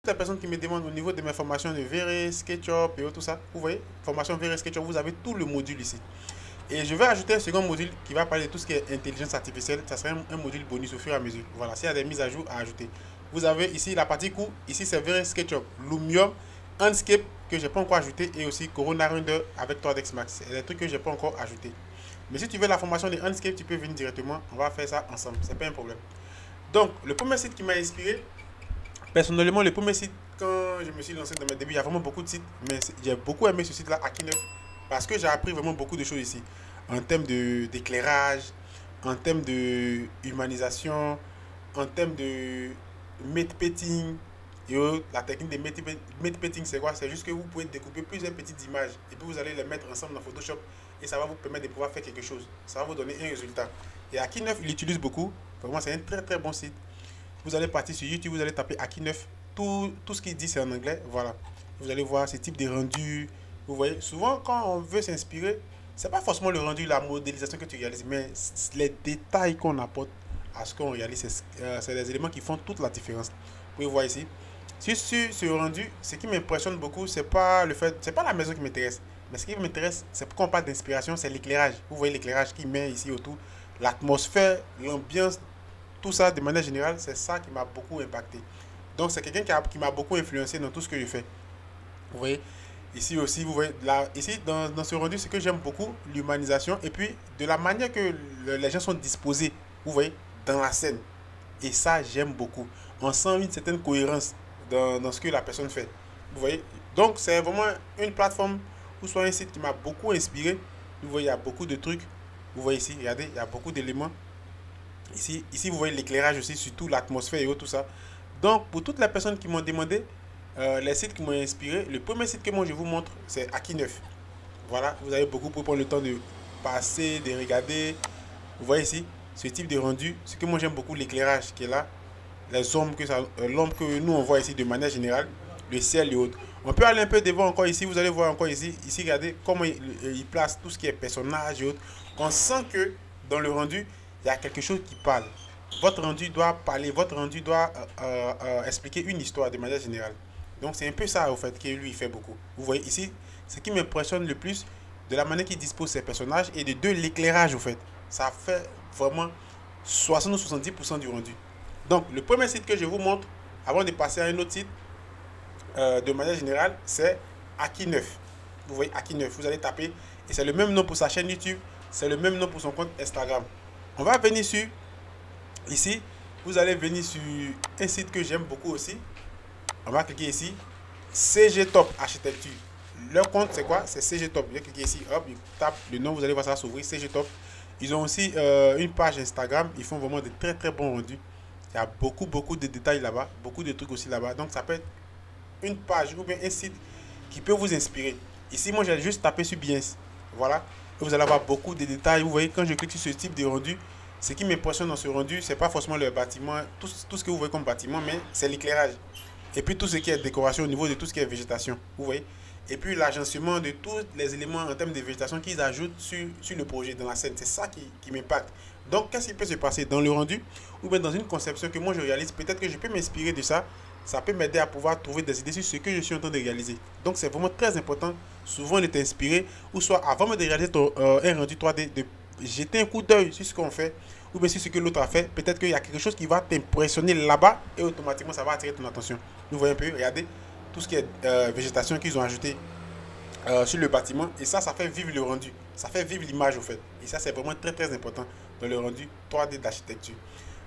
les personnes qui me demandent au niveau de mes formations de VR, SketchUp et tout ça, vous voyez, formation VR, SketchUp, vous avez tout le module ici. Et je vais ajouter un second module qui va parler de tout ce qui est intelligence artificielle. Ça sera un module bonus au fur et à mesure. Voilà, s'il y a des mises à jour à ajouter. Vous avez ici la partie cours. Ici, c'est VR SketchUp, Lumium, Enscape que je n'ai pas encore ajouté et aussi Corona Render avec 3ds Max. C'est des trucs que je n'ai pas encore ajouté. Mais si tu veux la formation de Enscape, tu peux venir directement. On va faire ça ensemble. C'est pas un problème. Donc, le premier site qui m'a inspiré, personnellement, le premier site, quand je me suis lancé dans mes débuts, il y a vraiment beaucoup de sites, mais j'ai beaucoup aimé ce site-là, Aki9, parce que j'ai appris vraiment beaucoup de choses ici, en termes d'éclairage, en termes de humanisation, en termes de matte painting. Et la technique de matte painting, c'est quoi? C'est juste que vous pouvez découper plusieurs petites images et puis vous allez les mettre ensemble dans Photoshop et ça va vous permettre de pouvoir faire quelque chose. Ça va vous donner un résultat. Et Aki9, il l'utilise beaucoup. Vraiment, c'est un très très bon site. Vous allez partir sur YouTube, vous allez taper Aki9. Tout ce qu'il dit, c'est en anglais. Voilà. Vous allez voir ce type de rendu. Vous voyez, souvent, quand on veut s'inspirer, c'est pas forcément le rendu, la modélisation que tu réalises, mais les détails qu'on apporte à ce qu'on réalise, c'est les éléments qui font toute la différence. Vous pouvez voir ici. Sur ce rendu, ce qui m'impressionne beaucoup, c'est pas la maison qui m'intéresse. Mais ce qui m'intéresse, c'est pourquoi on parle d'inspiration, c'est l'éclairage. Vous voyez l'éclairage qu'il met ici autour, l'atmosphère, l'ambiance, tout ça de manière générale, c'est ça qui m'a beaucoup impacté. Donc c'est quelqu'un qui m'a beaucoup influencé dans tout ce que je fais. Vous voyez, ici aussi, vous voyez, là, ici dans ce rendu, ce que j'aime beaucoup, l'humanisation et puis de la manière que les gens sont disposés, vous voyez, dans la scène. Et ça, j'aime beaucoup. On sent une certaine cohérence dans ce que la personne fait. Vous voyez, donc c'est vraiment une plateforme ou soit un site qui m'a beaucoup inspiré. Vous voyez, il y a beaucoup de trucs. Vous voyez ici, regardez, il y a beaucoup d'éléments. Ici, vous voyez l'éclairage aussi, surtout l'atmosphère et tout ça. Donc, pour toutes les personnes qui m'ont demandé, les sites qui m'ont inspiré, le premier site que moi je vous montre, c'est Aki9. Voilà, vous avez beaucoup pour prendre le temps de passer, de regarder. Vous voyez ici, ce type de rendu. Ce que moi j'aime beaucoup, l'éclairage qui est là, les ombres l'ombre que nous on voit ici de manière générale, le ciel et autres. On peut aller un peu devant encore ici, vous allez voir encore ici, regardez comment il place tout ce qui est personnage et autres. On sent que dans le rendu, il y a quelque chose qui parle. Votre rendu doit parler, votre rendu doit expliquer une histoire de manière générale. Donc c'est un peu ça au fait que lui il fait beaucoup. Vous voyez ici, ce qui m'impressionne le plus, de la manière qu'il dispose ses personnages et de deux l'éclairage au fait. Ça fait vraiment 60 ou 70% du rendu. Donc le premier site que je vous montre, avant de passer à un autre site, de manière générale, c'est Aki9. Vous voyez Aki9, vous allez taper, et c'est le même nom pour sa chaîne YouTube, c'est le même nom pour son compte Instagram. On va venir sur, ici, vous allez venir sur un site que j'aime beaucoup aussi. On va cliquer ici, CG Top Architecture. Leur compte, c'est quoi? C'est CG Top. Je vais cliquer ici, hop, je tape le nom, vous allez voir ça s'ouvrir, CG Top. Ils ont aussi une page Instagram, ils font vraiment de très très bons rendus. Il y a beaucoup de détails là-bas, beaucoup de trucs aussi là-bas. Donc ça peut être une page ou bien un site qui peut vous inspirer. Ici, moi, j'ai juste tapé sur Behance. Voilà. Et vous allez avoir beaucoup de détails. Vous voyez, quand je clique sur ce type de rendu, ce qui m'impressionne dans ce rendu, c'est pas forcément le bâtiment, tout ce que vous voyez comme bâtiment, mais c'est l'éclairage. Et puis tout ce qui est décoration au niveau de tout ce qui est végétation. Vous voyez. Et puis l'agencement de tous les éléments en termes de végétation qu'ils ajoutent sur le projet, dans la scène. C'est ça qui m'impacte. Donc, qu'est-ce qui peut se passer dans le rendu ou bien dans une conception que moi je réalise? Peut-être que je peux m'inspirer de ça. Ça peut m'aider à pouvoir trouver des idées sur ce que je suis en train de réaliser. Donc, c'est vraiment très important, souvent, de t'inspirer ou soit avant de réaliser un rendu 3D, de jeter un coup d'œil sur ce qu'on fait ou bien sur ce que l'autre a fait. Peut-être qu'il y a quelque chose qui va t'impressionner là-bas et automatiquement, ça va attirer ton attention. Vous voyez un peu, regardez tout ce qui est végétation qu'ils ont ajouté sur le bâtiment. Et ça fait vivre le rendu. Ça fait vivre l'image, au fait. Et ça, c'est vraiment très, très important dans le rendu 3D d'architecture.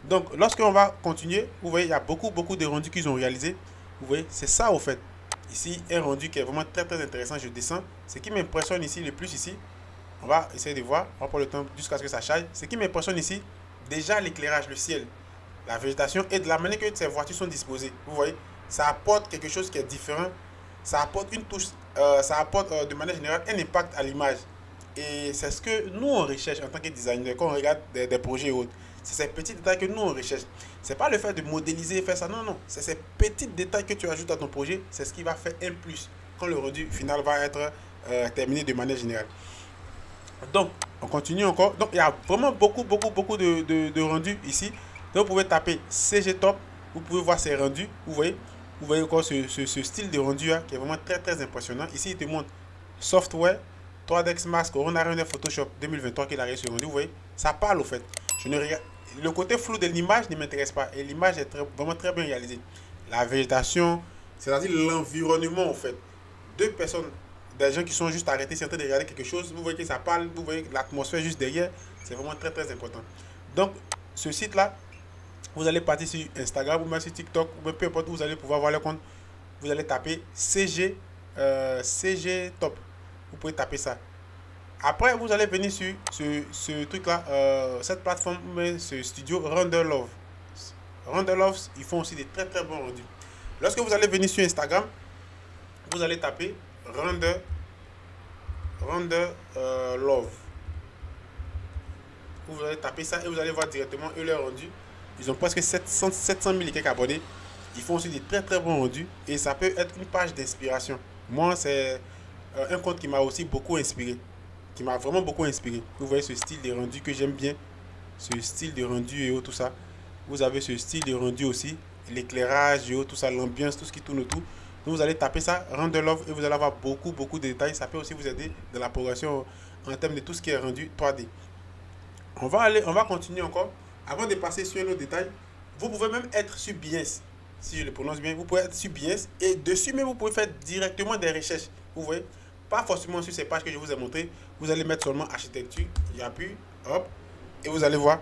Donc, lorsqu'on va continuer, vous voyez, il y a beaucoup de rendus qu'ils ont réalisés. Vous voyez, c'est ça, au fait. Ici, un rendu qui est vraiment très, très intéressant. Je descends. Ce qui m'impressionne ici, le plus ici, on va essayer de voir. On va prendre le temps jusqu'à ce que ça charge. Ce qui m'impressionne ici, déjà l'éclairage, le ciel, la végétation et de la manière que ces voitures sont disposées. Vous voyez, ça apporte quelque chose qui est différent. Ça apporte une touche, ça apporte de manière générale un impact à l'image. Et c'est ce que nous on recherche en tant que designer quand on regarde des projets et autres. C'est ces petits détails que nous on recherche. C'est pas le fait de modéliser et faire ça, non, non. C'est ces petits détails que tu ajoutes à ton projet, c'est ce qui va faire un plus quand le rendu final va être terminé de manière générale. Donc, on continue encore. Donc, il y a vraiment beaucoup de rendus ici. Donc, vous pouvez taper CG Top. Vous pouvez voir ces rendus. Vous voyez, Vous voyez encore ce style de rendu là, qui est vraiment très impressionnant. Ici, il te montre software, 3ds Max, Corona Render Photoshop 2023 qu'il a réussi ce rendu. Vous voyez, ça parle au fait. Je ne regarde... Le côté flou de l'image ne m'intéresse pas. Et l'image est vraiment très bien réalisée. La végétation, c'est-à-dire l'environnement en fait. Deux personnes, des gens qui sont juste arrêtés, c'est en train de regarder quelque chose. Vous voyez que ça parle, vous voyez l'atmosphère juste derrière. C'est vraiment très important. Donc, ce site-là, vous allez partir sur Instagram ou même sur TikTok, ou même peu importe où vous allez pouvoir voir le compte. Vous allez taper CG Top. Vous pouvez taper ça. Après, vous allez venir sur ce truc-là, cette plateforme, ce studio Render Love. Render Love, ils font aussi des très bons rendus. Lorsque vous allez venir sur Instagram, vous allez taper Render Love. Vous allez taper ça et vous allez voir directement eux leur rendu. Ils ont presque 700 000 et quelques abonnés. Ils font aussi des très bons rendus et ça peut être une page d'inspiration. Moi, c'est un compte qui m'a aussi beaucoup inspiré. Qui m'a vraiment beaucoup inspiré. Vous voyez ce style de rendu que j'aime bien. Ce style de rendu et tout ça. Vous avez ce style de rendu aussi. L'éclairage et tout ça, l'ambiance, tout ce qui tourne autour. Donc vous allez taper ça, Render Love, et vous allez avoir beaucoup de détails. Ça peut aussi vous aider dans la progression en termes de tout ce qui est rendu 3D. On va continuer encore. Avant de passer sur un autre détail, vous pouvez même être sur Behance. Si je le prononce bien, vous pouvez être sur Behance. Et dessus même, vous pouvez faire directement des recherches. Vous voyez, pas forcément sur ces pages que je vous ai montrées. Vous allez mettre seulement architecture. J'appuie, hop, et vous allez voir.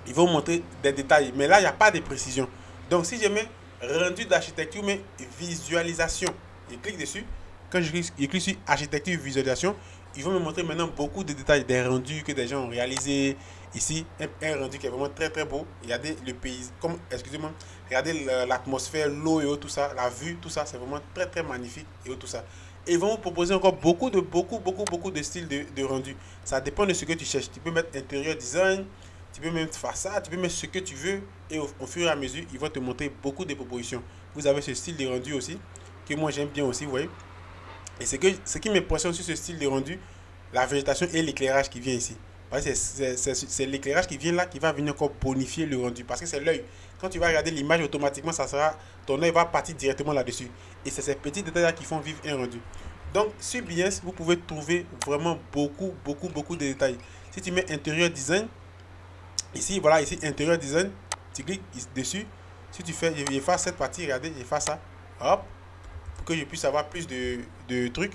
Il va vous montrer des détails. Mais là, il n'y a pas de précision. Donc, si je mets rendu d'architecture, mais visualisation, je clique dessus. Quand je clique sur architecture visualisation, il va me montrer maintenant beaucoup de détails des rendus que des gens ont réalisés. Ici, un rendu qui est vraiment très beau. Regardez le pays, comme, excusez-moi, regardez l'atmosphère, l'eau et tout ça, la vue, tout ça, c'est vraiment très magnifique et tout ça. Et ils vont vous proposer encore beaucoup de styles de rendu. Ça dépend de ce que tu cherches. Tu peux mettre intérieur design, tu peux même faire ça, tu peux mettre ce que tu veux. Et au fur et à mesure, ils vont te montrer beaucoup de propositions. Vous avez ce style de rendu aussi, que moi j'aime bien aussi, vous voyez. Et ce qui m'impressionne sur ce style de rendu, la végétation et l'éclairage qui vient ici. C'est l'éclairage qui vient là qui va venir encore bonifier le rendu. Parce que c'est l'œil. Quand tu vas regarder l'image, automatiquement, ton œil va partir directement là-dessus. Et c'est ces petits détails-là qui font vivre un rendu. Donc, sur Behance, vous pouvez trouver vraiment beaucoup de détails. Si tu mets intérieur design, ici, voilà, ici, intérieur design, tu cliques dessus. Si tu fais, je fais cette partie, regardez, je fais ça. Hop. Pour que je puisse avoir plus de trucs.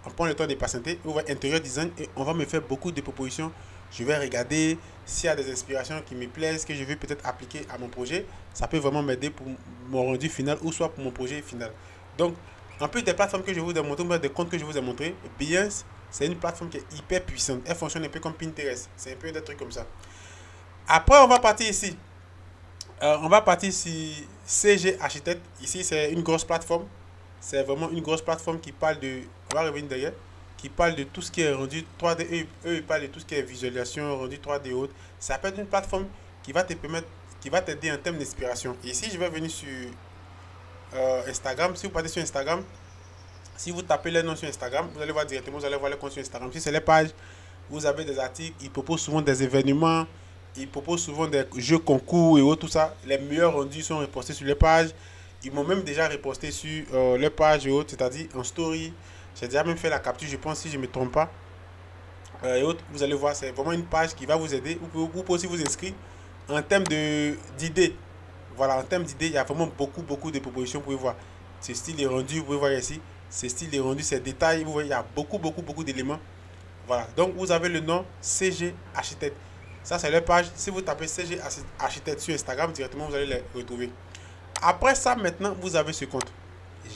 On prend le temps de patienter, on va intérieur design et on va me faire beaucoup de propositions. Je vais regarder s'il y a des inspirations qui me plaisent, que je veux peut-être appliquer à mon projet. Ça peut vraiment m'aider pour mon rendu final ou soit pour mon projet final. Donc, en plus des plateformes que je vous ai montrées, des comptes que je vous ai montrés, Behance, c'est une plateforme qui est hyper puissante. Elle fonctionne un peu comme Pinterest. C'est un peu des trucs comme ça. Après, on va partir ici. On va partir sur CG Architect. Ici, c'est une grosse plateforme. C'est vraiment une grosse plateforme qui parle de... On va revenir derrière. Qui parle de tout ce qui est rendu 3D. Eux, ils parlent de tout ce qui est visualisation, rendu 3D et autres. Ça peut être une plateforme qui va te permettre, qui va t'aider en termes d'inspiration. Et ici, je vais venir sur Instagram. Si vous partez sur Instagram, si vous tapez les noms sur Instagram, vous allez voir directement, vous allez voir les comptes sur Instagram. Si c'est les pages, vous avez des articles. Ils proposent souvent des événements. Ils proposent souvent des jeux concours et autres, tout ça. Les meilleurs rendus sont repostés sur les pages. Ils m'ont même déjà reposté sur les pages et autres, c'est-à-dire en story. J'ai déjà même fait la capture, je pense, si je ne me trompe pas. Et autres, vous allez voir, c'est vraiment une page qui va vous aider. Vous pouvez aussi vous inscrire en termes d'idées. Voilà, en termes d'idées, il y a vraiment beaucoup de propositions. Vous pouvez voir ce style est rendu, vous pouvez voir ici. Ce style est rendu, ces détails, vous voyez, il y a beaucoup d'éléments. Voilà, donc vous avez le nom CG Architect. Ça, c'est leur page. Si vous tapez CG Architect sur Instagram, directement, vous allez les retrouver. Après ça, maintenant, vous avez ce compte.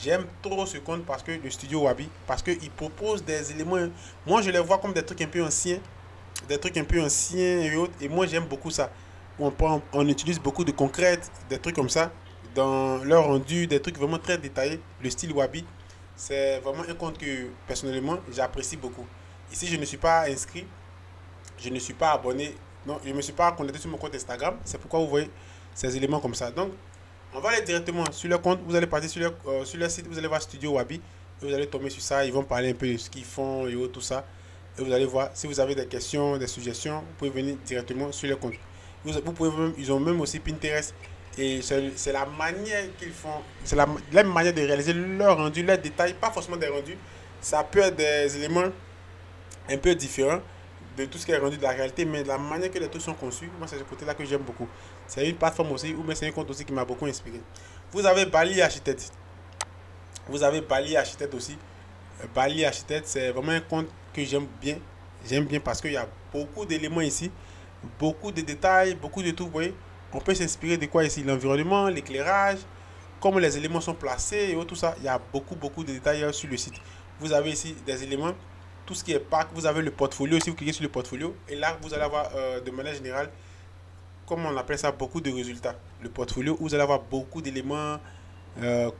J'aime trop ce compte parce que le studio Wabi, parce qu'il propose des éléments. Moi, je les vois comme des trucs un peu anciens. Des trucs un peu anciens et autres. Et moi, j'aime beaucoup ça. On utilise beaucoup de concrètes, des trucs comme ça. Dans leur rendu, des trucs vraiment très détaillés. Le style Wabi, c'est vraiment un compte que, personnellement, j'apprécie beaucoup. Ici, je ne suis pas inscrit. Je ne suis pas abonné. Non, je ne me suis pas connecté sur mon compte Instagram. C'est pourquoi vous voyez ces éléments comme ça. Donc, on va aller directement sur le compte. Vous allez partir sur le site. Vous allez voir Studio Wabi. Et vous allez tomber sur ça. Ils vont parler un peu de ce qu'ils font et tout ça. Et vous allez voir. Si vous avez des questions, des suggestions, vous pouvez venir directement sur le compte. Vous pouvez même, ils ont même aussi Pinterest. Et c'est la manière qu'ils font, c'est la même manière de réaliser leur rendu, leurs détails, pas forcément des rendus. Ça peut être des éléments un peu différents de tout ce qui est rendu de la réalité, mais de la manière que les trucs sont conçus, moi c'est ce côté-là que j'aime beaucoup. C'est une plateforme aussi, ou bien c'est un compte aussi qui m'a beaucoup inspiré. Vous avez Bali Architecte. Vous avez Bali Architecte aussi. Bali Architecte, c'est vraiment un compte que j'aime bien. J'aime bien parce qu'il y a beaucoup d'éléments ici, beaucoup de détails, beaucoup de tout. Vous voyez, on peut s'inspirer de quoi ici? L'environnement, l'éclairage, comment les éléments sont placés et tout ça. Il y a beaucoup de détails sur le site. Vous avez ici des éléments, tout ce qui est parc. Vous avez le portfolio. Si vous cliquez sur le portfolio, et là, vous allez avoir de manière générale, comme on appelle ça, beaucoup de résultats. Le portfolio, vous allez avoir beaucoup d'éléments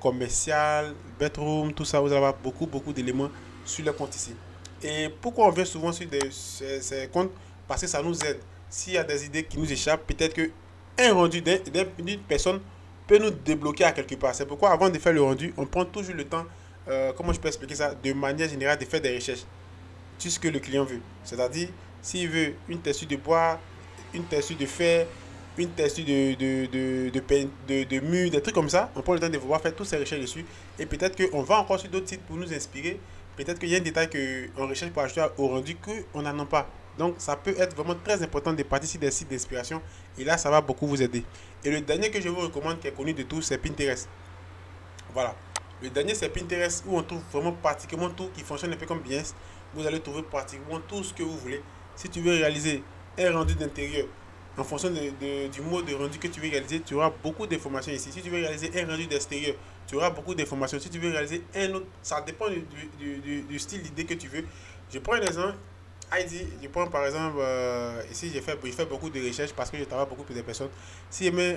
commercial, bedroom, tout ça. Vous allez avoir beaucoup d'éléments sur le compte ici. Et pourquoi on vient souvent sur ces comptes? Parce que ça nous aide. S'il y a des idées qui nous échappent, peut-être que un rendu d'une personne peut nous débloquer à quelque part. C'est pourquoi avant de faire le rendu, on prend toujours le temps, comment je peux expliquer ça, de manière générale, de faire des recherches sur ce que le client veut. C'est-à-dire, s'il veut une texture de bois, une texture de fer, une texture de mur, des trucs comme ça, on prend le temps de pouvoir faire toutes ces recherches dessus. Et peut-être qu'on va encore sur d'autres sites pour nous inspirer. Peut-être qu'il y a un détail qu'on recherche pour ajouter au rendu qu'on n'en a pas. Donc, ça peut être vraiment très important de partir sur des sites d'inspiration. Et là, ça va beaucoup vous aider. Et le dernier que je vous recommande, qui est connu de tous, c'est Pinterest. Voilà. Le dernier, c'est Pinterest, où on trouve vraiment pratiquement tout qui fonctionne un peu comme Behance. Vous allez trouver pratiquement tout ce que vous voulez. Si tu veux réaliser un rendu d'intérieur, en fonction du mode de rendu que tu veux réaliser, tu auras beaucoup d'informations ici. Si tu veux réaliser un rendu d'extérieur, tu auras beaucoup d'informations. Si tu veux réaliser un autre, ça dépend du style d'idée que tu veux. Je prends un exemple. Heidi, je prends par exemple, ici je fais beaucoup de recherches parce que je travaille beaucoup pour des personnes. Si je mets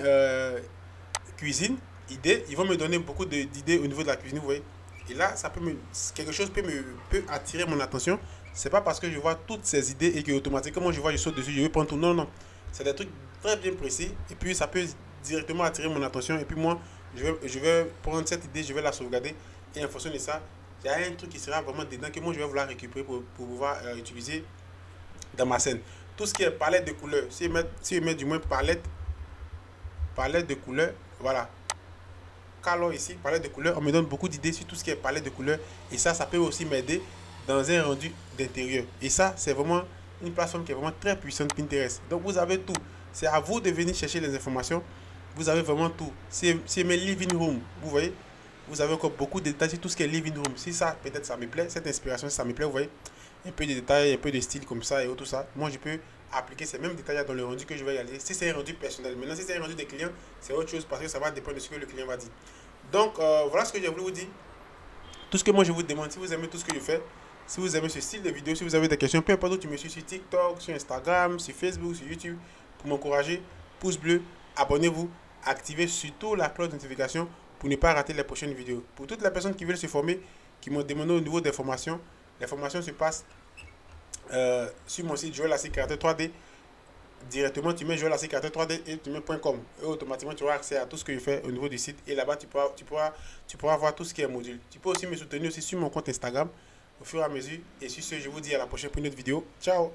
cuisine, idée, ils vont me donner beaucoup d'idées au niveau de la cuisine, vous voyez. Et là, quelque chose peut attirer mon attention. C'est pas parce que je vois toutes ces idées et que automatiquement je saute dessus, je vais prendre tout. Non, non. C'est des trucs très bien précis. Et puis ça peut directement attirer mon attention. Et puis moi, je vais prendre cette idée, je vais la sauvegarder. Et en fonction de ça, il y a un truc qui sera vraiment dedans que moi je vais vouloir récupérer pour pouvoir utiliser dans ma scène. Tout ce qui est palette de couleurs, si je mets du moins palette de couleurs, voilà. Color ici, palette de couleurs, on me donne beaucoup d'idées sur tout ce qui est palette de couleurs. Et ça peut aussi m'aider dans un rendu d'intérieur. Et ça, c'est vraiment une plateforme qui est vraiment très puissante, Pinterest. Donc vous avez tout. C'est à vous de venir chercher les informations. Vous avez vraiment tout. C'est mes living room, vous voyez. Vous avez encore beaucoup de détails sur tout ce qui est living room. Si ça, peut-être ça me plaît, cette inspiration, si ça me plaît, vous voyez. Un peu de détails, un peu de style comme ça et tout ça. Moi, je peux appliquer ces mêmes détails dans le rendu que je vais réaliser. Si c'est un rendu personnel. Maintenant, si c'est un rendu des clients, c'est autre chose parce que ça va dépendre de ce que le client va dire. Donc, voilà ce que j'ai voulu vous dire. Tout ce que moi je vous demande, si vous aimez tout ce que je fais, si vous aimez ce style de vidéo, si vous avez des questions, peu importe où tu me suis sur TikTok, sur Instagram, sur Facebook, sur YouTube, pour m'encourager, pouce bleu, abonnez-vous, activez surtout la cloche de notification pour ne pas rater les prochaines vidéos. Pour toutes les personnes qui veulent se former, qui m'ont demandé au niveau des formations, les formations se passent sur mon site Joël Lassy Créateur 3D. Directement, tu mets Joël Lassy Créateur 3D et tu mets .com. Et automatiquement, tu auras accès à tout ce que je fais au niveau du site. Et là-bas, tu pourras voir tout ce qui est module. Tu peux aussi me soutenir aussi sur mon compte Instagram au fur et à mesure. Et sur ce, je vous dis à la prochaine pour une autre vidéo. Ciao!